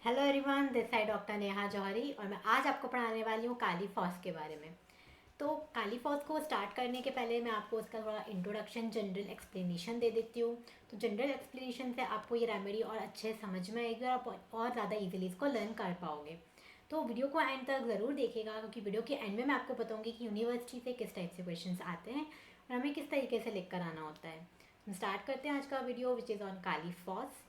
Hello everyone, this side doctor Neha Jauhari और मैं आज आपको पढ़ाने वाली हूँ काली फॉस के बारे में। तो काली फॉस को स्टार्ट करने के पहले मैं आपको उसका थोड़ा इंट्रोडक्शन, जनरल एक्सप्लेनेशन दे देती हूँ। तो जनरल एक्सप्लेनेशन से आपको ये रेमेडी और अच्छे समझ में आएगी और आप और ज़्यादा इजीली इसको लर्न कर पाओगे। तो वीडियो को एंड तक ज़रूर देखिएगा, क्योंकि वीडियो के एंड में मैं आपको बताऊँगी कि यूनिवर्सिटी से किस टाइप से क्वेश्चन आते हैं और हमें किस तरीके से लिख कर आना होता है। हम स्टार्ट करते हैं आज का video, which is on kali phos.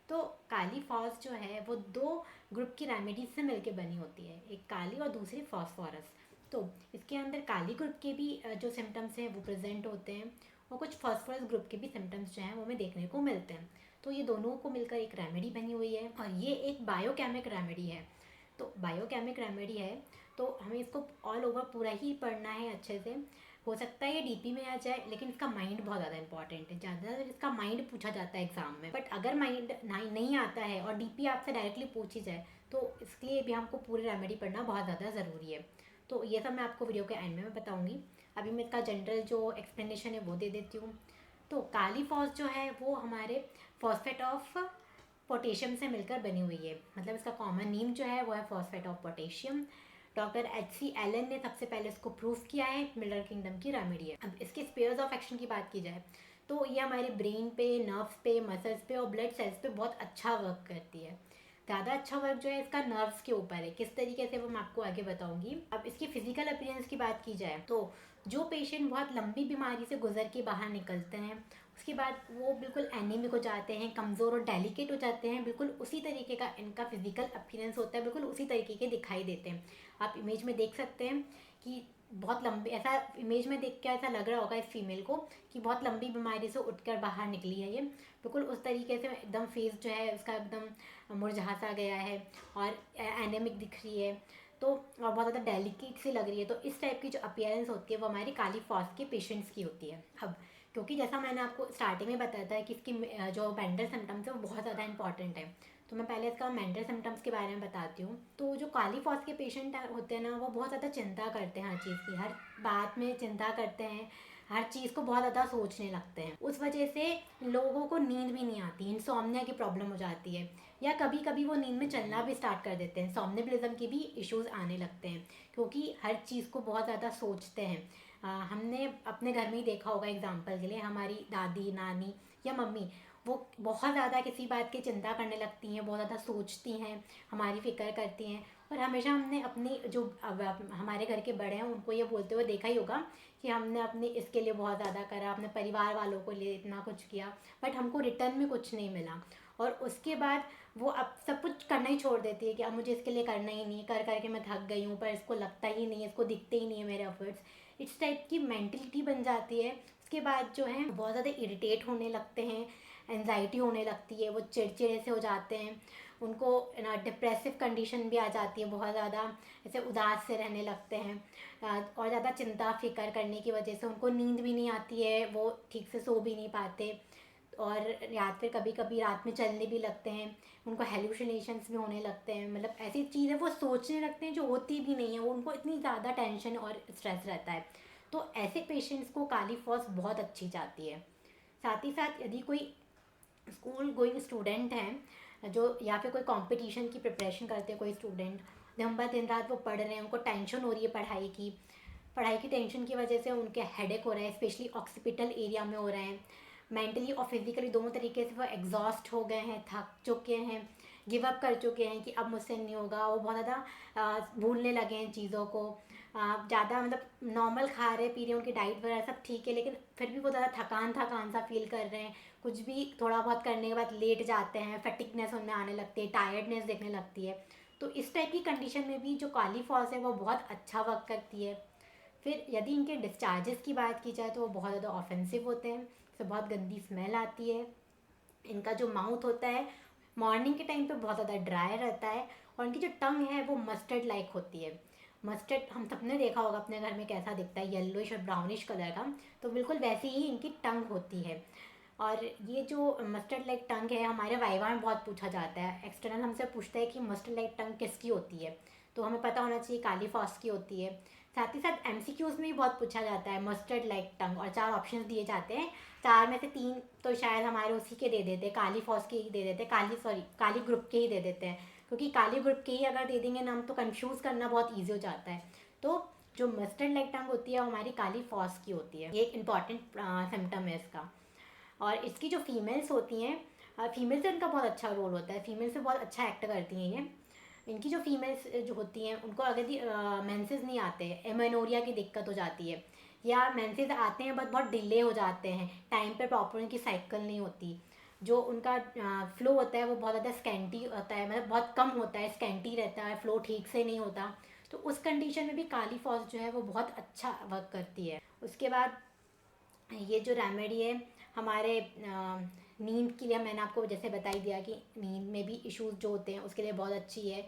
तो काली फॉस जो है वो दो ग्रुप की रेमेडीज से मिलकर बनी होती है, एक काली और दूसरी फॉस्फोरस। तो इसके अंदर काली ग्रुप के भी जो सिम्टम्स हैं वो प्रेजेंट होते हैं और कुछ फॉस्फोरस ग्रुप के भी सिम्टम्स जो हैं वो हमें देखने को मिलते हैं। तो ये दोनों को मिलकर एक रेमेडी बनी हुई है और ये एक बायोकेमिक रेमेडी है। तो बायोकेमिक रेमेडी है तो हमें इसको ऑल ओवर पूरा ही पढ़ना है अच्छे से। हो सकता है ये डीपी में आ जाए, लेकिन इसका माइंड बहुत ज़्यादा इंपॉर्टेंट है। ज़्यादातर इसका माइंड पूछा जाता है एग्जाम में, बट अगर माइंड नहीं आता है और डीपी आपसे डायरेक्टली पूछी जाए तो इसके लिए भी हमको पूरी रेमेडी पढ़ना बहुत ज़्यादा ज़रूरी है। तो ये सब मैं आपको वीडियो के एंड में मैं बताऊँगी। अभी मैं इसका जनरल जो एक्सप्लेनेशन है वो दे देती हूँ। तो काली फॉस जो है वो हमारे फॉस्फेट ऑफ पोटेशियम से मिलकर बनी हुई है। मतलब इसका कॉमन नेम जो है वो है phosphate of potassium. Doctor HC Allen ने सबसे पहले इसको प्रूफ किया है, मिलर किंगडम की रेमेडी है। अब इसके स्पेयर्स ऑफ एक्शन की बात की जाए तो ये हमारे ब्रेन पे, नर्व्स पे, मसल्स पे और ब्लड सेल्स पे बहुत अच्छा वर्क करती है। ज़्यादा अच्छा वर्क जो है इसका नर्व्स के ऊपर है। किस तरीके से वो मैं आपको आगे बताऊंगी। अब इसकी फिजिकल अपीयरेंस की बात की जाए तो जो पेशेंट बहुत लंबी बीमारी से गुजर के बाहर निकलते हैं उसके बाद वो बिल्कुल एनीमिक हो जाते हैं, कमज़ोर और डेलिकेट हो जाते हैं, बिल्कुल उसी तरीके का इनका फिजिकल अपीयरेंस होता है, बिल्कुल उसी तरीके के दिखाई देते हैं। आप इमेज में देख सकते हैं कि बहुत लंबी, ऐसा इमेज में देख के ऐसा लग रहा होगा इस फीमेल को कि बहुत लंबी बीमारी से उठकर बाहर निकली है। ये बिल्कुल उस तरीके से एकदम फेस जो है उसका एकदम मुरझा सा गया है और एनेमिक दिख रही है। तो और बहुत ज़्यादा डेलिकेट सी लग रही है। तो इस टाइप की जो अपीयरेंस होती है वो हमारी काली फॉस के पेशेंट्स की होती है। अब क्योंकि जैसा मैंने आपको स्टार्टिंग में बताया था कि इसकी जो मेंटल सिम्टम्स है वो बहुत ज़्यादा इंपॉर्टेंट है, तो मैं पहले इसका मेंटल सिम्टम्स के बारे में बताती हूँ। तो जो काली फॉस के पेशेंट होते हैं ना वो बहुत ज़्यादा चिंता करते हैं, हर चीज़ की, हर बात में चिंता करते हैं, हर चीज़ को बहुत ज़्यादा सोचने लगते हैं। उस वजह से लोगों को नींद भी नहीं आती, इंसोम्निया की प्रॉब्लम हो जाती है, या कभी कभी वो नींद में चलना भी स्टार्ट कर देते हैं। सोमनिबलिज्म के भी इश्यूज आने लगते हैं क्योंकि हर चीज़ को बहुत ज़्यादा सोचते हैं। हमने अपने घर में ही देखा होगा, एग्जाम्पल के लिए हमारी दादी, नानी या मम्मी, वो बहुत ज़्यादा किसी बात की चिंता करने लगती हैं, बहुत ज़्यादा सोचती हैं, हमारी फ़िक्र करती हैं। और हमेशा हमने अपनी जो अब हमारे घर के बड़े हैं उनको ये बोलते हुए देखा ही होगा कि हमने अपने इसके लिए बहुत ज़्यादा करा, अपने परिवार वालों को लिए इतना कुछ किया, बट हमको रिटर्न में कुछ नहीं मिला। और उसके बाद वो अब सब कुछ करना ही छोड़ देती है कि अब मुझे इसके लिए करना ही नहीं, कर करके मैं थक गई हूँ, पर इसको लगता ही नहीं है, इसको दिखते ही नहीं है मेरे एफर्ट्स। इस टाइप की मेंटलिटी बन जाती है। उसके बाद जो है बहुत ज़्यादा इरिटेट होने लगते हैं, एनजाइटी होने लगती है, वो चिड़चिड़े से हो जाते हैं, उनको ना डिप्रेसिव कंडीशन भी आ जाती है, बहुत ज़्यादा ऐसे उदास से रहने लगते हैं। और ज़्यादा चिंता फिक्र करने की वजह से उनको नींद भी नहीं आती है, वो ठीक से सो भी नहीं पाते और या फिर कभी कभी रात में चलने भी लगते हैं, उनको हेलुसिनेशंस भी होने लगते हैं। मतलब ऐसी चीज़ें वो सोचने लगते हैं जो होती भी नहीं है, वो उनको इतनी ज़्यादा टेंशन और स्ट्रेस रहता है। तो ऐसे पेशेंट्स को काली फॉस बहुत अच्छी जाती है। साथ ही साथ यदि कोई स्कूल गोइंग स्टूडेंट हैं जो, या फिर कोई कंपटीशन की प्रिपरेशन करते हैं कोई स्टूडेंट, दिन भर दिन रात वो पढ़ रहे हैं, उनको टेंशन हो रही है पढ़ाई की टेंशन की वजह से उनके हेडेक हो रहा है, स्पेशली ऑक्सीपिटल एरिया में हो रहे हैं। मेंटली और फिजिकली दोनों तरीके से वो एग्जॉस्ट हो गए हैं, थक चुके हैं, गिव अप कर चुके हैं कि अब मुझसे नहीं होगा। वो बहुत ज़्यादा भूलने लगे हैं चीज़ों को, ज़्यादा मतलब नॉर्मल खा रहे पी रहे, उनकी डाइट वगैरह सब ठीक है, लेकिन फिर भी वो ज़्यादा थकान थकान सा फील कर रहे हैं। कुछ भी थोड़ा बहुत करने के बाद लेट जाते हैं, फटिकनेस उनमें आने लगती है, टायर्डनेस देखने लगती है। तो इस टाइप की कंडीशन में भी जो काली फॉस है वो बहुत अच्छा वर्क करती है। फिर यदि इनके डिस्चार्जेस की बात की जाए तो वो बहुत ज़्यादा ऑफेंसिव होते हैं, इससे बहुत गंदी स्मेल आती है। इनका जो माउथ होता है मॉर्निंग के टाइम पे बहुत ज़्यादा ड्राई रहता है और इनकी जो टंग है वो मस्टर्ड लाइक होती है। मस्टर्ड हम सबने देखा होगा अपने घर में कैसा दिखता है, येलोइश और ब्राउनिश कलर का, तो बिल्कुल वैसी ही इनकी टंग होती है। और ये जो मस्टर्ड लाइक टंग है हमारे वाइवा में बहुत पूछा जाता है, एक्सटर्नल हमसे पूछता है कि मस्टर्ड लाइक टंग किसकी होती है, तो हमें पता होना चाहिए काली फॉस की होती है। साथ ही साथ MCQs में भी बहुत पूछा जाता है मस्टर्ड लाइक टंग, और 4 ऑप्शंस दिए जाते हैं, 4 में से 3 तो शायद हमारे उसी के दे देते हैं, काली फॉस के ही दे देते हैं, काली ग्रुप के ही दे देते हैं, क्योंकि काली ग्रुप के ही अगर दे देंगे नाम तो कंफ्यूज करना बहुत ईजी हो जाता है। तो जो मस्टर्ड लाइक टंग होती है वो हमारी काली फॉस की होती है, ये एक इंपॉर्टेंट सिम्टम है इसका। और इसकी जो फीमेल्स होती हैं, फीमेल से उनका बहुत अच्छा रोल होता है, फीमेल से बहुत अच्छा एक्ट करती हैं ये। इनकी जो फीमेल्स जो होती हैं उनको अगर मेंसेस नहीं आते, एमेनोरिया की दिक्कत हो जाती है, या मेंसेस आते हैं बट बहुत डिले हो जाते हैं, टाइम पे प्रॉपर उनकी साइकिल नहीं होती, जो उनका फ्लो होता है वो बहुत ज़्यादा स्कैंटी होता है, मतलब बहुत कम होता है, स्कैंटी रहता है, फ्लो ठीक से नहीं होता, तो उस कंडीशन में भी काली फॉस जो है वो बहुत अच्छा वर्क करती है। उसके बाद ये जो रेमेडी है हमारे नींद के लिए, मैंने आपको जैसे बता ही दिया कि नींद में भी इश्यूज जो होते हैं उसके लिए बहुत अच्छी है।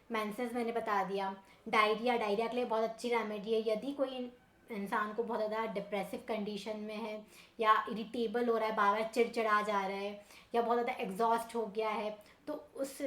मेंसेस मैंने बता दिया। डायरिया के लिए बहुत अच्छी रेमेडी है। यदि कोई इंसान को बहुत ज़्यादा डिप्रेसिव कंडीशन में है, या इरिटेबल हो रहा है, बार बार चिड़चिड़ा जा रहा है, या बहुत ज़्यादा एग्जॉस्ट हो गया है, तो उस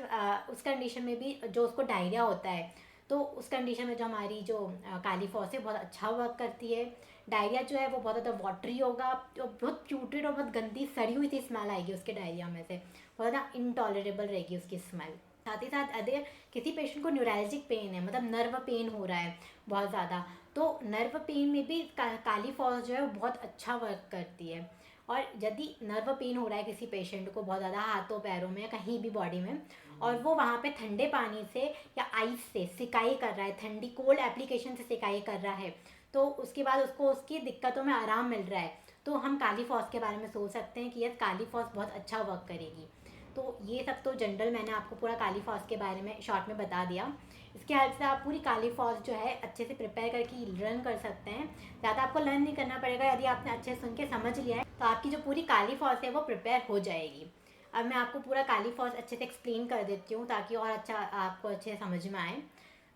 कंडीशन में भी जो उसको डायरिया होता है, तो उस कंडीशन में जो हमारी जो काली फॉस है बहुत अच्छा वर्क करती है। डायरिया जो है वो बहुत ज़्यादा वाटरी होगा, तो बहुत प्यूट्रिड और बहुत गंदी सड़ी हुई सी स्मेल आएगी उसके डायरिया में से, बहुत ज़्यादा इनटॉलरेबल रहेगी उसकी स्मेल। साथ ही साथ अगर किसी पेशेंट को न्यूरैल्जिक पेन है, मतलब नर्व पेन हो रहा है बहुत ज़्यादा, तो नर्व पेन में भी काली फॉस जो है वो बहुत अच्छा वर्क करती है। और यदि नर्व पेन हो रहा है किसी पेशेंट को बहुत ज़्यादा हाथों पैरों में या कहीं भी बॉडी में, और वो वहाँ पे ठंडे पानी से या आइस से सिकाई कर रहा है, ठंडी कोल्ड एप्लीकेशन से सिकाई कर रहा है, तो उसके बाद उसको उसकी दिक्कतों में आराम मिल रहा है, तो हम काली फॉस के बारे में सोच सकते हैं कि यस काली फॉस बहुत अच्छा वर्क करेगी। तो ये सब तो जनरल मैंने आपको पूरा काली फॉस के बारे में शॉर्ट में बता दिया। इसके हेल्प से आप पूरी काली फॉस जो है अच्छे से प्रिपेयर करके लर्न कर सकते हैं। ज़्यादा आपको लर्न नहीं करना पड़ेगा, यदि आपने अच्छे सुन के समझ लिया है तो आपकी जो पूरी काली फॉस है वो प्रिपेयर हो जाएगी। अब मैं आपको पूरा काली फॉस अच्छे से एक्सप्लेन कर देती हूँ ताकि और अच्छा आपको अच्छे से समझ में आए।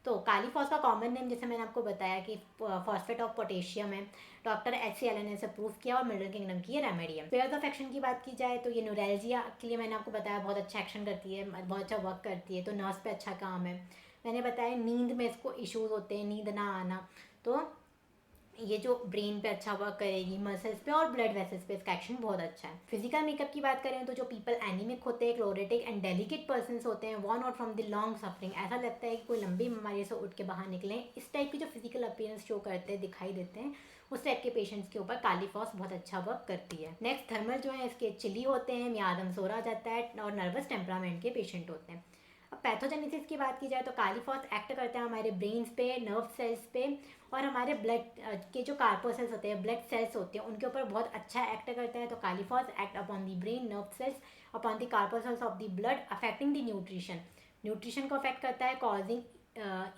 तो काली फॉस का कॉमन नेम जैसे मैंने आपको बताया कि फॉस्फेट ऑफ पोटेशियम है। डॉक्टर HC Allen ने इसे प्रूव किया और मिडल किंगडम की ये रेमेडी है। स्पेयर्स ऑफ एक्शन की बात की जाए तो ये न्यूरैल्जिया के लिए मैंने आपको बताया बहुत अच्छा एक्शन करती है, बहुत अच्छा वर्क करती है, तो नर्व्स पे अच्छा काम है। मैंने बताया नींद में इसको इश्यूज होते हैं, नींद ना आना, तो ये जो ब्रेन पे अच्छा वर्क करेगी, मसल्स पे और ब्लड वेसल्स पे इसका एक्शन बहुत अच्छा है। फिजिकल मेकअप की बात करें तो जो पीपल एनीमिक होते हैं, क्लोरेटिक एंड डेलिकेट पर्सन्स होते हैं, worn out from the long suffering, ऐसा लगता है कि कोई लंबी बीमारी से उठ के बाहर निकले, इस टाइप की जो फिजिकल अपीयरेंस शो करते हैं, दिखाई देते हैं, उस टाइप के पेशेंट्स के ऊपर काली फॉस बहुत अच्छा वर्क करती है। नेक्स्ट थर्मल जो है इसके चिली होते हैं, मियादम सोरा आ जाता है, और नर्वस टेम्परामेंट के पेशेंट होते हैं। अब पैथोजेनेसिस की बात की जाए तो काली फॉस एक्ट करता है हमारे ब्रेन्स पे, नर्व सेल्स पे, और हमारे ब्लड के जो कार्पोसेल्स होते हैं, ब्लड सेल्स होते हैं, उनके ऊपर बहुत अच्छा एक्ट करता है। तो kali phos act upon the brain, nerve cells, upon the corpuscles of the blood, affecting the nutrition को अफेक्ट करता है, causing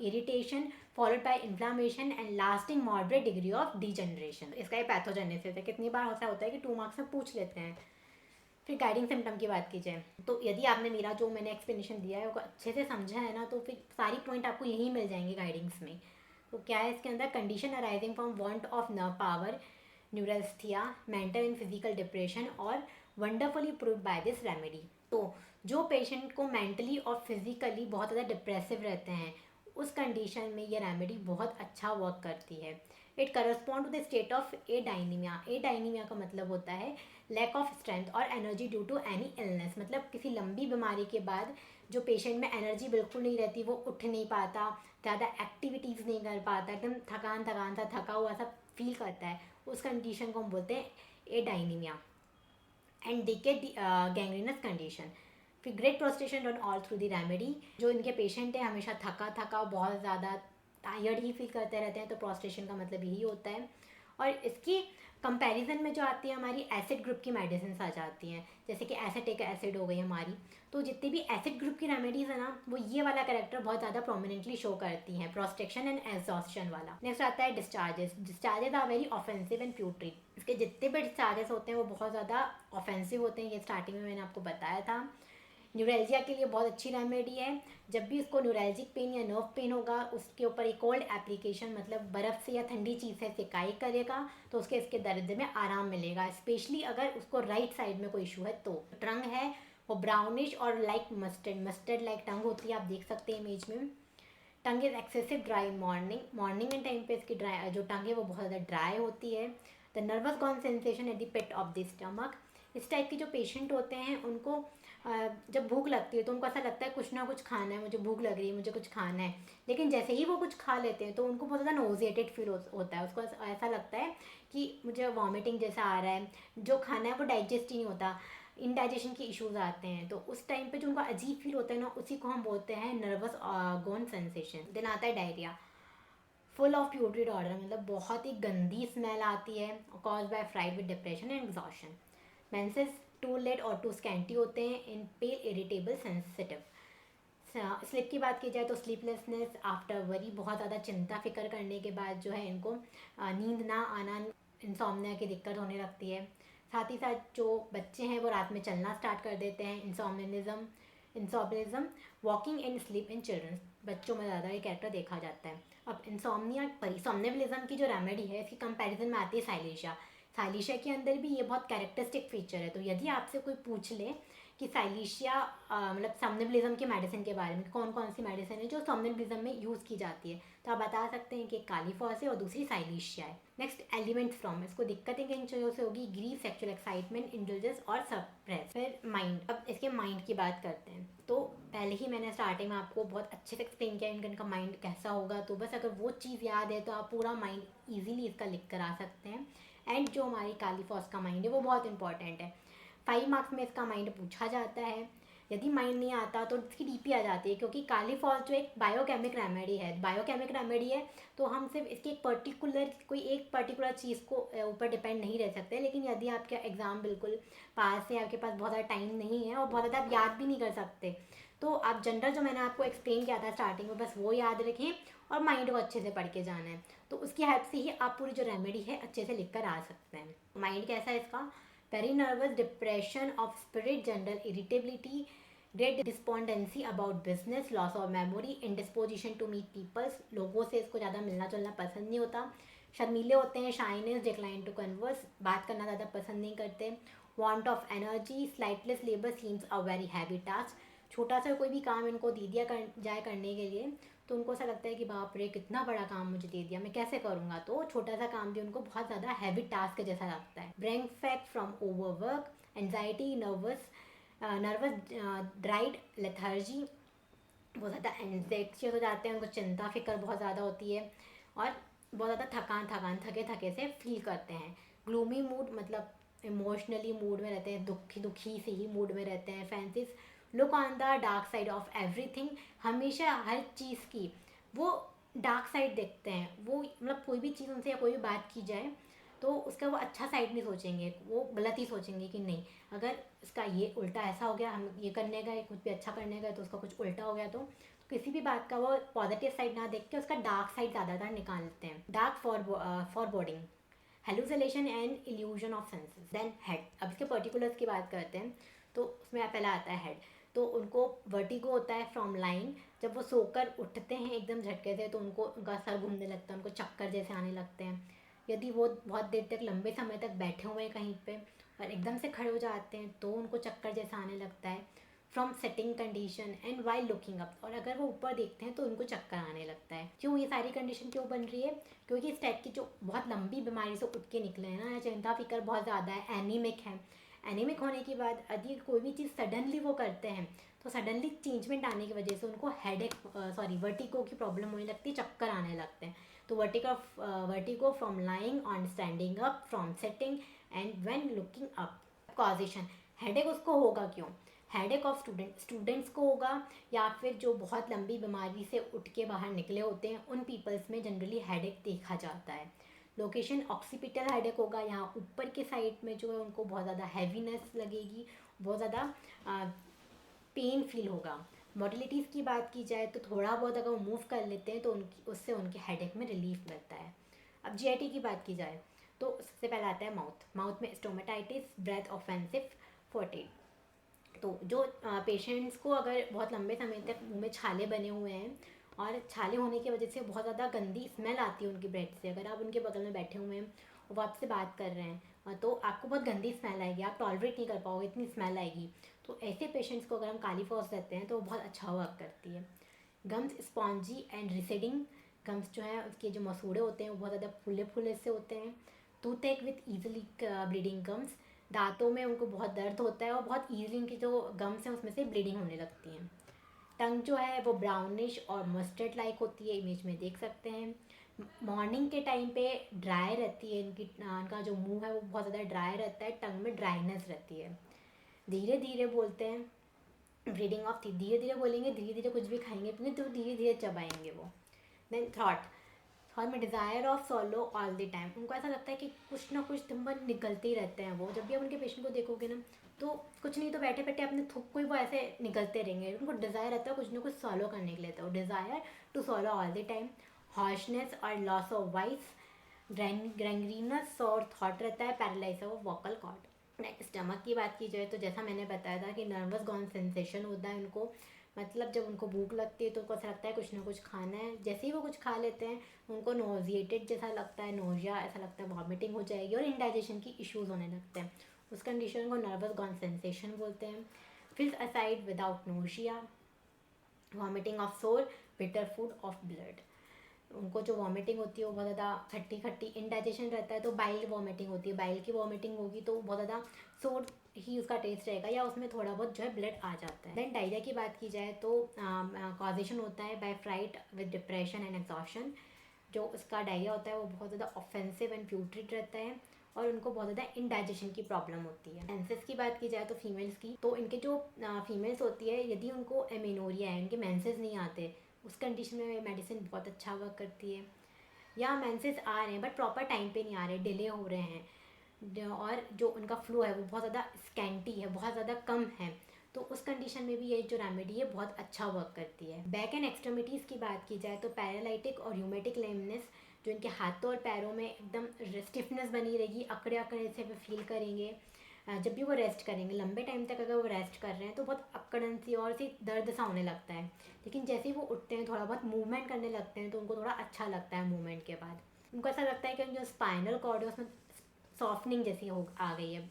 irritation followed by inflammation and lasting moderate degree of degeneration. इसका ये पैथोजेनेसिस है। कितनी बार ऐसा होता है कि 2 मार्क्स में पूछ लेते हैं। फिर गाइडिंग सिम्टम की बात की जाए तो यदि आपने मेरा जो मैंने एक्सप्लेनेशन दिया है वो अच्छे से समझा है ना, तो फिर सारी पॉइंट आपको यहीं मिल जाएंगे गाइडिंग्स में। तो क्या है इसके अंदर, condition arising from want of nerve power, neurasthenia, mental and physical depression, और wonderfully proved by this remedy. तो जो पेशेंट को मेंटली और फिजिकली बहुत ज़्यादा डिप्रेसिव रहते हैं, उस कंडीशन में ये रेमेडी बहुत अच्छा वर्क करती है। It correspond to the state of adynamia. Adynamia का मतलब होता है लैक ऑफ स्ट्रेंथ और energy due to any illness, मतलब किसी लंबी बीमारी के बाद जो पेशेंट में एनर्जी बिल्कुल नहीं रहती, वो उठ नहीं पाता, ज़्यादा एक्टिविटीज़ नहीं कर पाता, एकदम थकान थकान सा, थका हुआ सा फील करता है, उस कंडीशन को हम बोलते हैं adynamia. And decayed gangrenous condition. फिर great prostration done all through the remedy. जो इनके पेशेंट है हमेशा थका थका बहुत ज़्यादा टायर्ड ही फील करते रहते हैं, तो प्रोस्टेशन का मतलब यही होता है। और इसकी कंपैरिजन में जो आती है हमारी एसिड ग्रुप की मेडिसिन आ जाती हैं, जैसे कि एसिटिक एसिड हो गई हमारी, तो जितनी भी एसिड ग्रुप की रेमेडीज़ है ना, वो ये वाला कैरेक्टर बहुत ज़्यादा प्रोमिनेंटली शो करती हैं, प्रोस्टेक्शन एंड एग्जॉस्शन वाला। नेक्स्ट आता है discharges. Discharges are very offensive and putrid. इसके जितने भी डिस्चार्जेस होते हैं वो बहुत ज़्यादा ऑफेंसिव होते हैं, ये स्टार्टिंग में मैंने आपको बताया था। न्यूरैल्जिया के लिए बहुत अच्छी रेमेडी है। जब भी उसको न्यूरैल्जिक पेन या नर्व पेन होगा, उसके ऊपर एक कोल्ड एप्लीकेशन, मतलब बर्फ़ से या ठंडी चीज़ से सिकाई करेगा, तो उसके इसके दर्द में आराम मिलेगा, स्पेशली अगर उसको राइट साइड में कोई इशू है। तो टंग है वो ब्राउनिश और लाइक मस्टर्ड लाइक टंग होती है, आप देख सकते हैं इमेज में। Tongue is excessive dry morning and time पे इसकी ड्राई जो टंग है वो बहुत ज़्यादा ड्राई होती है। The nervous gone sensation at the pit of the stomach. इस टाइप के जो पेशेंट होते हैं उनको जब भूख लगती है तो उनको ऐसा लगता है कुछ ना कुछ खाना है, मुझे भूख लग रही है, मुझे कुछ खाना है। लेकिन जैसे ही वो कुछ खा लेते हैं तो उनको बहुत ज़्यादा नोजिएटेड फील होता है, उसको ऐसा लगता है कि मुझे वॉमिटिंग जैसा आ रहा है, जो खाना है वो डाइजेस्ट ही नहीं होता, इनडाइजेशन के इश्यूज आते हैं। तो उस टाइम पे जो उनको अजीब फील होता है ना, उसी को हम बोलते हैं नर्वस गोन सेंसेशन। देन आता है diarrhoea, full of putrid odour, मतलब बहुत ही गंदी स्मेल आती है, cause by fright with depression and exhaustion. Menses too late और टू स्कैंटी होते हैं in pale, irritable, sensitive. Sleep की बात की जाए तो स्लीपलेसनेस आफ्टर वरी, बहुत ज़्यादा चिंता फिक्र करने के बाद जो है इनको नींद ना आना, इंसोम्निया की दिक्कत होने लगती है। साथ ही साथ जो बच्चे हैं वो रात में चलना स्टार्ट कर देते हैं, insomnia, walking and sleep in children, बच्चों में ज़्यादा ये कैरेक्टर देखा जाता है। अब इंसोमनिया सोमनेबिलिज्म की जो रेमेडी है इसकी कंपैरिजन में आती है साइलेशिया। साइलेशिया के अंदर भी ये बहुत कैरेक्टरिस्टिक फीचर है। तो यदि आपसे कोई पूछ ले कि साइलेशिया मतलब सोमनेबिलिज्म के मेडिसिन के बारे में, कौन कौन सी मेडिसिन है जो सोमनेबिलिज्म में यूज़ की जाती है, तो आप बता सकते हैं कि एक कालीफॉस है और दूसरी साइलेशिया है। नेक्स्ट, एलिमेंट्स फ्रॉम, इसको दिक्कतें किन चीज़ों से होगी, ग्रीफ, सेक्सुअल एक्साइटमेंट, इंडल्जेंस और सप्रेस। फिर माइंड, अब इसके माइंड की बात करते हैं। तो पहले ही मैंने स्टार्टिंग में आपको बहुत अच्छे से एक्सप्लेन किया इनका माइंड कैसा होगा, तो बस अगर वो चीज़ याद है तो आप पूरा माइंड ईजिली इसका लिख कर आ सकते हैं। एंड जो हमारी कालीफॉस का माइंड है वो बहुत इंपॉर्टेंट है, 5 मार्क्स में इसका माइंड पूछा जाता है। यदि माइंड नहीं आता तो इसकी डीपी आ जाती है, क्योंकि कालीफॉस जो एक बायोकेमिक रेमेडी है, बायोकेमिक रेमेडी है, तो हम सिर्फ इसकी एक पर्टिकुलर चीज़ को ऊपर डिपेंड नहीं रह सकते। लेकिन यदि आपका एग्ज़ाम बिल्कुल पास है, आपके पास बहुत ज़्यादा टाइम नहीं है और बहुत ज़्यादा आप याद भी नहीं कर सकते, तो आप जनरल जो मैंने आपको एक्सप्लेन किया था स्टार्टिंग में, बस वो याद रखें और माइंड को अच्छे से पढ़ के जाना है। तो उसकी हेल्प से ही आप पूरी जो रेमेडी है अच्छे से लिख कर आ सकते हैं। माइंड कैसा है इसका, very nervous, depression of spirit, general irritability, great despondency about business, loss of memory, indisposition to meet peoples, लोगों से इसको ज़्यादा मिलना जुलना पसंद नहीं होता, शर्मीले होते हैं, शाइनेस, डिक्लाइन टू कन्वर्स, बात करना ज़्यादा पसंद नहीं करते, want of energy, slightest labour seems a very heavy task, छोटा सा कोई भी काम इनको दे दिया जाए करने के लिए तो उनको ऐसा लगता है कि बाप रे कितना बड़ा काम मुझे दे दिया, मैं कैसे करूँगा, तो छोटा सा काम भी उनको बहुत ज़्यादा हैवी टास्क जैसा लगता है। Brain fat from overwork, anxiety, nervous dried, lethargy, बहुत ज़्यादा एंग्जाइटियस हो जाते हैं, उनको चिंता फिक्र बहुत ज़्यादा होती है और बहुत ज़्यादा थकान थके थके से फील करते हैं। ग्लूमी मूड, मतलब इमोशनली मूड में रहते हैं, दुखी से ही मूड में रहते हैं। Fancies, look on the dark side of everything, हमेशा हर चीज़ की वो डार्क साइड देखते हैं। वो मतलब कोई भी चीज़ उनसे या कोई भी बात की जाए तो उसका वो अच्छा साइड नहीं सोचेंगे, वो गलत ही सोचेंगे कि नहीं, अगर इसका ये उल्टा ऐसा हो गया, हम ये करने गए कुछ भी अच्छा करने गए तो उसका कुछ उल्टा हो गया, तो किसी भी बात का वो पॉजिटिव साइड ना देख के उसका डार्क साइड ज़्यादातर निकालते हैं। Dark foreboding, hallucination and illusion of senses. Then head, अब इसके पर्टिकुलर्स की बात करते हैं तो उसमें पहला आता है हेड। तो उनको वर्टिगो होता है फ्रॉम लाइंग, जब वो सोकर उठते हैं एकदम झटके से तो उनको उनका सर घूमने लगता है, उनको चक्कर जैसे आने लगते हैं। यदि वो बहुत देर तक लंबे समय तक बैठे हुए हैं कहीं पे और एकदम से खड़े हो जाते हैं तो उनको चक्कर जैसा आने लगता है। From setting condition and while looking up, और अगर वो ऊपर देखते हैं तो उनको चक्कर आने लगता है। क्यों ये सारी कंडीशन क्यों बन रही है, क्योंकि इस टाइप की जो बहुत लंबी बीमारी से उठ के निकले हैं ना, चिंता फिक्र बहुत ज़्यादा है, एनीमिक है। एनीमिक होने के बाद यदि कोई भी चीज़ सडनली वो करते हैं तो सडनली चेंजमेंट आने की वजह से उनको वर्टिगो की प्रॉब्लम होने लगती है, चक्कर आने लगते हैं। तो vertigo from lying on, standing up, from setting and when looking up. Causation, headache उसको होगा क्यों, हेडेक ऑफ स्टूडेंट्स को होगा या फिर जो बहुत लंबी बीमारी से उठ के बाहर निकले होते हैं उन पीपल्स में जनरली हेडेक देखा जाता है। लोकेशन, ऑक्सीपिटल हेडेक होगा, यहाँ ऊपर के साइड में जो है उनको बहुत ज़्यादा हैवीनेस लगेगी, बहुत ज़्यादा पेन फील होगा। मॉडलिटीज़ की बात की जाए तो थोड़ा बहुत अगर वो मूव कर लेते हैं तो उससे उनके हेडेक में रिलीफ मिलता है। अब जीआईटी की बात की जाए तो सबसे पहले आता है माउथ में स्टोमेटाइटिस, ब्रेथ ऑफेंसिव, फोर्टेड। तो जो पेशेंट्स को अगर बहुत लंबे समय तक मुंह में छाले बने हुए हैं और छाले होने की वजह से बहुत ज़्यादा गंदी स्मेल आती है उनकी ब्रेथ से, अगर आप उनके बगल में बैठे हुए हैं और वो आपसे बात कर रहे हैं तो आपको बहुत गंदी स्मेल आएगी, आप टॉलरेट नहीं कर पाओगे, इतनी स्मेल आएगी। तो ऐसे पेशेंट्स को अगर हम कालीफॉस देते हैं तो वो बहुत अच्छा वर्क करती है। गम्स स्पॉन्जी एंड रिसेडिंग, गम्स जो है उसके जो मसूड़े होते हैं वो बहुत ज़्यादा फूले फूले से होते हैं। टूथ एक विथ ईजिली ब्लीडिंग गम्स, दांतों में उनको बहुत दर्द होता है और बहुत ईजिली उनकी जो गम्स हैं उसमें से ब्लीडिंग होने लगती है। टंग जो है वो ब्राउनिश और मस्टर्ड लाइक होती है, इमेज में देख सकते हैं। मॉर्निंग के टाइम पे ड्राई रहती है इनका जो मुंह है वो बहुत ज़्यादा ड्राई रहता है, टंग में ड्राइनेस रहती है। धीरे धीरे बोलते हैं, ब्रीडिंग ऑफ थी, धीरे धीरे बोलेंगे, धीरे धीरे कुछ भी खाएंगे पीएंगे तो धीरे धीरे चबाएंगे वो। देन थॉट में desire of सॉलो all the time, उनको ऐसा लगता है कि कुछ ना कुछ दिन भर निकलते ही रहते हैं वो। जब भी आप उनके पेशेंट को देखोगे ना तो कुछ नहीं तो बैठे बैठे अपने थुक को ही वो ऐसे निकलते रहेंगे, उनको डिज़ायर रहता है कुछ ना कुछ सॉलो करने के लिए, तो desire to swallow all the time. Hoarseness और लॉस ऑफ वॉइस, ग्रैंग्रीनस और थॉट रहता है, paralyse of vocal cord. Stomach की बात की जाए तो जैसा मैंने बताया था कि नर्वस गॉन सेंसेशन होता है उनको, मतलब जब उनको भूख लगती है तो उनको ऐसा लगता है कुछ ना कुछ खाना है, जैसे ही वो कुछ खा लेते हैं उनको नोजिएटेड जैसा लगता है, नोजिया ऐसा लगता है, वॉमिटिंग हो जाएगी और इंडाइजेशन की इश्यूज होने लगते हैं। उस कंडीशन को नर्वस गॉन सेंसेशन बोलते हैं। फिर aside without nausea, vomiting of सोर, बिटर फूड ऑफ ब्लड, उनको जो वॉमिटिंग होती है वो बहुत ज़्यादा खट्टी खट्टी, इंडाइजेशन रहता है तो बाइल वॉमिटिंग होती है, बाइल की वॉमिटिंग होगी तो बहुत ज़्यादा सोर ही उसका टेस्ट रहेगा या उसमें थोड़ा बहुत जो है ब्लड आ जाता है। देन डायरिया की बात की जाए तो कॉजेशन होता है by fright with depression and exhaustion. जो उसका डायरिया होता है वो बहुत ज़्यादा ऑफेंसिव एंड प्यूट्रिड रहता है और उनको बहुत ज़्यादा इंडाइजेशन की प्रॉब्लम होती है। मेंसेस की बात की जाए तो फीमेल्स की, तो इनके जो फीमेल्स होती है यदि उनको एमेनोरिया है, इनके मेंसेस नहीं आते, उस कंडीशन में मेडिसिन बहुत अच्छा वर्क करती है। या मेंसेस आ रहे हैं बट प्रॉपर टाइम पे नहीं आ रहे, डिले हो रहे हैं और जो उनका फ्लो है वो बहुत ज़्यादा स्कैंटी है, बहुत ज़्यादा कम है, तो उस कंडीशन में भी ये जो रेमेडी है बहुत अच्छा वर्क करती है। बैक एंड एक्सट्रीमिटीज़ की बात की जाए तो पैरालाइटिक और यूमेटिक लेमनेस, जो इनके हाथों और पैरों में एकदम स्टिफनेस बनी रहेगी, अकड़े अकड़े से वे फील करेंगे जब भी वो रेस्ट करेंगे। लंबे टाइम तक अगर वो रेस्ट कर रहे हैं तो बहुत अकड़न सी और सी दर्द सा होने लगता है, लेकिन जैसे ही वो उठते हैं थोड़ा बहुत मूवमेंट करने लगते हैं तो उनको थोड़ा अच्छा लगता है मूवमेंट के बाद। उनको ऐसा लगता है कि जो स्पाइनल कॉर्ड है उसमें सॉफ्टनिंग जैसी हो आ गई है,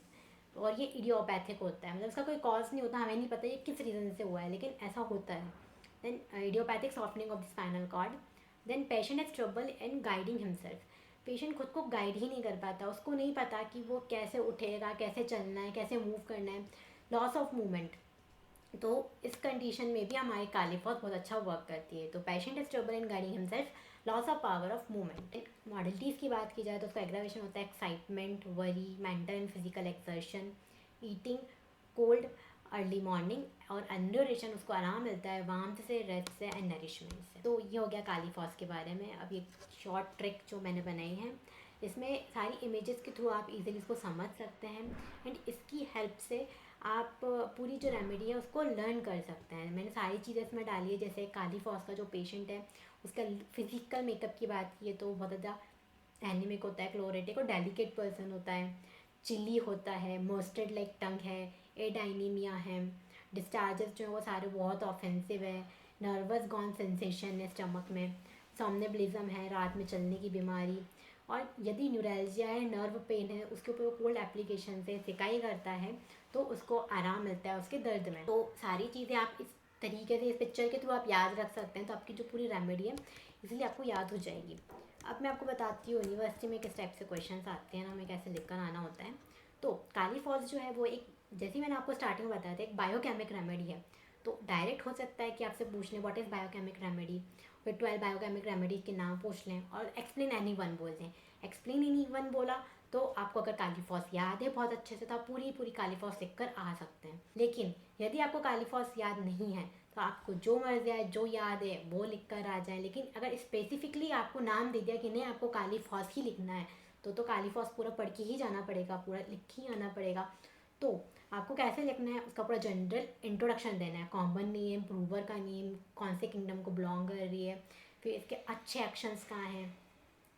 और ये इडियोपैथिक होता है, मतलब इसका कोई कॉज नहीं होता, हमें नहीं पता ये किस रीज़न से हुआ है लेकिन ऐसा होता है। Then idiopathic softening of the spinal cord. Then patient has trouble in guiding himself, patient खुद को गाइड ही नहीं कर पाता, उसको नहीं पता कि वो कैसे उठेगा, कैसे चलना है, कैसे मूव करना है, लॉस ऑफ मूवमेंट। तो इस कंडीशन में भी हमारी कालीफॉस बहुत अच्छा वर्क करती है। तो patient is trouble in guiding himself, loss of power of movement. Modalities की बात की जाए तो उसका एग्रावेशन होता है excitement, worry, mental and physical exertion, eating cold early morning, और ड्यूरेशन उसको आराम मिलता है वार्मथ से, रेस्ट से एंड नरिशमेंट से। तो ये हो गया कालीफॉस के बारे में। अब ये शॉर्ट ट्रिक जो मैंने बनाई है इसमें सारी इमेजेस के थ्रू आप इजीली इसको समझ सकते हैं एंड इसकी हेल्प से आप पूरी जो रेमेडी है उसको लर्न कर सकते हैं। मैंने सारी चीज़ें इसमें डाली है, जैसे कालीफॉस का जो पेशेंट है उसका फिजिकल मेकअप की बात की है तो बहुत ज़्यादा एनिमिक होता है, क्लोरेटिक और डेलिकेट पर्सन होता है, चिली होता है, मस्टर्ड लाइक टंग है, एडाइनीमिया है, डिस्चार्जेस जो है वो सारे बहुत ऑफेंसिव है, नर्वस गॉन सेंसेशन है स्टमक में, सॉम्नेबलिज्म है, रात में चलने की बीमारी, और यदि न्यूरैल्जिया है, नर्व पेन है, उसके ऊपर वो कोल्ड एप्लीकेशन से सिकाई करता है तो उसको आराम मिलता है उसके दर्द में। तो सारी चीज़ें आप इस तरीके से इस पिक्चर के थ्रू आप याद रख सकते हैं तो आपकी जो पूरी रेमेडी है इसलिए आपको याद हो जाएगी। अब मैं आपको बताती हूँ यूनिवर्सिटी में किस टाइप से क्वेश्चंस आते हैं ना, हमें कैसे लिख कर आना होता है। तो कालीफॉस जो है वो एक, जैसे मैंने आपको स्टार्टिंग में बताया था, एक बायोकेमिक रेमेडी है। तो डायरेक्ट हो सकता है कि आपसे पूछ लें व्हाट इज़ बायोकेमिक रेमेडी, फिर 12 बायोकेमिक रेमेडी के नाम पूछ लें और एक्सप्लेन एनी वन बोल दें। एक्सप्लेन एनी वन बोला तो आपको अगर कालीफॉस याद है बहुत अच्छे से तो आप पूरी पूरी कालीफॉस लिख कर आ सकते हैं। लेकिन यदि आपको कालीफॉस याद नहीं है तो आपको जो मर्जी आए, जो याद है वो लिख कर आ जाए, लेकिन अगर स्पेसिफिकली आपको नाम दे दिया कि नहीं आपको कालीफॉस ही लिखना है तो कालीफॉस पूरा पढ़ के ही जाना पड़ेगा, पूरा लिख ही आना पड़ेगा। तो आपको कैसे लिखना है उसका पूरा जनरल इंट्रोडक्शन देना है, कॉमन नेम, प्रूवर का नेम, कौन से किंगडम को बिलोंग कर रही है, फिर इसके अच्छे एक्शंस कहाँ हैं,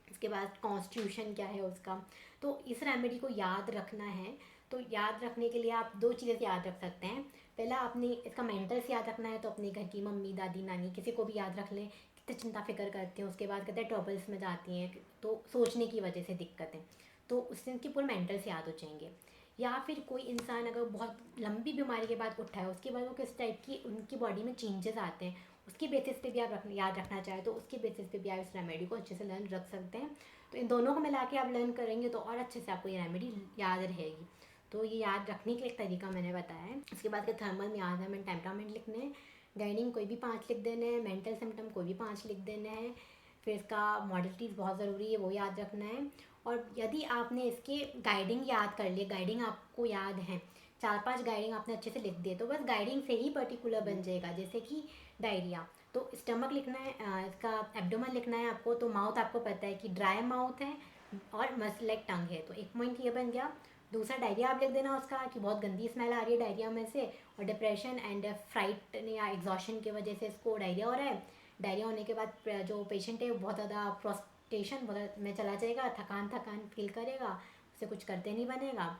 इसके बाद कॉन्स्टिट्यूशन क्या है उसका। तो इस रेमेडी को याद रखना है तो याद रखने के लिए आप दो चीज़ें याद रख सकते हैं। पहला आपने इसका मेंटल्स याद रखना है तो अपने घर की मम्मी, दादी, नानी किसी को भी याद रख लें, कितने चिंता फिक्र करते हैं, उसके बाद कहते हैं ट्रबल्स में जाती हैं तो सोचने की वजह से दिक्कतें, तो उससे उनके पूरे मेंटल्स याद हो जाएंगे। या फिर कोई इंसान अगर बहुत लंबी बीमारी के बाद उठा है उसके बाद वो किस टाइप की उनकी बॉडी में चेंजेस आते हैं उसके बेसिस पे भी आप याद रखना चाहें तो उसके बेसिस पे भी आप इस रेमेडी को अच्छे से लर्न रख सकते हैं। तो इन दोनों को मिला के आप लर्न करेंगे तो और अच्छे से आपको ये रेमेडी याद रहेगी। तो ये याद रखने के लिए एक तरीका मैंने बताया है। उसके बाद के थर्मल मियाजाम टेम्परामेंट लिखने हैं, गाइडिंग कोई भी 5 लिख देने हैं, मेंटल सिम्टम कोई भी 5 लिख देने हैं, फिर इसका मॉडलिटीज़ बहुत ज़रूरी है वो याद रखना है। और यदि आपने इसके गाइडिंग याद कर लिए, गाइडिंग आपको याद है, 4-5 गाइडिंग आपने अच्छे से लिख दिए, तो बस गाइडिंग से ही पर्टिकुलर बन जाएगा। जैसे कि डायरिया, तो स्टमक लिखना है, इसका एब्डोमेन लिखना है आपको, तो माउथ आपको पता है कि ड्राई माउथ है और मस्ट लाइक टंग है, तो एक पॉइंट ये बन गया। दूसरा डायरिया आप लिख देना उसका कि बहुत गंदी स्मेल आ रही है डायरिया में से, और डिप्रेशन एंड फ्राइट या एग्जॉशन की वजह से इसको डायरिया हो रहा है। डायरिया होने के बाद जो पेशेंट है बहुत ज़्यादा प्रोस्टेशन में चला जाएगा, थकान थकान फील करेगा, उसे कुछ करते नहीं बनेगा।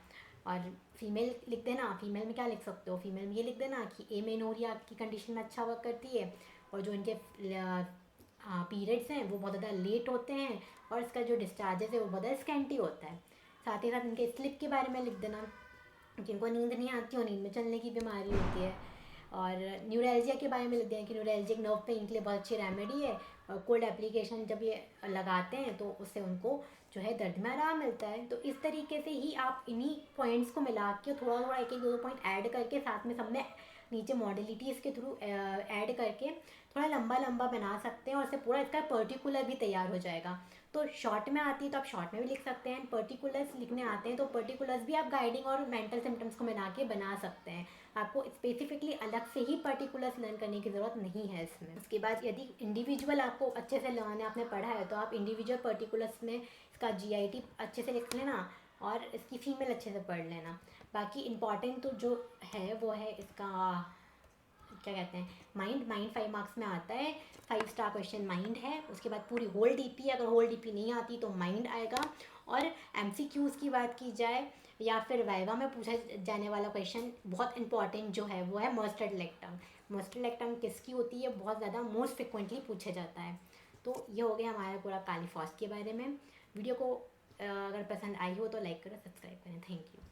और फीमेल लिख देना, फीमेल में क्या लिख सकते हो, फीमेल में ये लिख देना कि एमेनोरिया की कंडीशन में अच्छा वर्क करती है, और जो इनके पीरियड्स हैं वो बहुत ज़्यादा लेट होते हैं, और इसका जो डिस्चार्जेस है वो बहुत ज़्यादा स्कैंटी होता है। साथ ही साथ इनके स्लिप के बारे में लिख देना, जिनको नींद नहीं आती हो, नींद में चलने की बीमारी होती है। और न्यूरैल्जिया के बारे में लिख दें कि न्यूरैल्जिक नर्व पेन के लिए बहुत अच्छी रेमेडी है, और कोल्ड एप्लीकेशन जब ये लगाते हैं तो उससे उनको जो है दर्द में आराम मिलता है। तो इस तरीके से ही आप इन्हीं पॉइंट्स को मिला के थोड़ा थोड़ा एक एक दो दो पॉइंट ऐड करके साथ में सब में नीचे मॉडलिटीज़ के थ्रू ऐड करके थोड़ा लंबा लंबा बना सकते हैं, और इससे पूरा इसका पर्टिकुलर भी तैयार हो जाएगा। तो शॉर्ट में आती है तो आप शॉर्ट में भी लिख सकते हैं, पर्टिकुलर्स लिखने आते हैं तो पर्टिकुलर्स भी आप गाइडिंग और मेंटल सिम्टम्स को मिला के बना सकते हैं। आपको स्पेसिफिकली अलग से ही पर्टिकुलर्स लर्न करने की ज़रूरत नहीं है इसमें। उसके बाद यदि इंडिविजुअल आपको अच्छे से लर्न है, आपने पढ़ा है, तो आप इंडिविजुअल पर्टिकुलर्स में इसका GIT अच्छे से लिख लेना, और इसकी फीमेल अच्छे से पढ़ लेना। बाकी इंपॉर्टेंट तो जो है वो है इसका क्या कहते हैं, माइंड 5 मार्क्स में आता है, 5 स्टार क्वेश्चन माइंड है। उसके बाद पूरी होल DP, अगर होल DP नहीं आती तो माइंड आएगा। और MCQs की बात की जाए या फिर वाइवा में पूछा जाने वाला क्वेश्चन बहुत इंपॉर्टेंट जो है वो है मस्टर्ड लेग टंग। मस्टर्ड लेग टंग किसकी होती है, बहुत ज़्यादा मोस्ट फ्रिक्वेंटली पूछा जाता है। तो ये हो गया हमारा पूरा काली फॉस के बारे में। वीडियो को अगर पसंद आई हो तो लाइक करें, सब्सक्राइब करें। Thank you.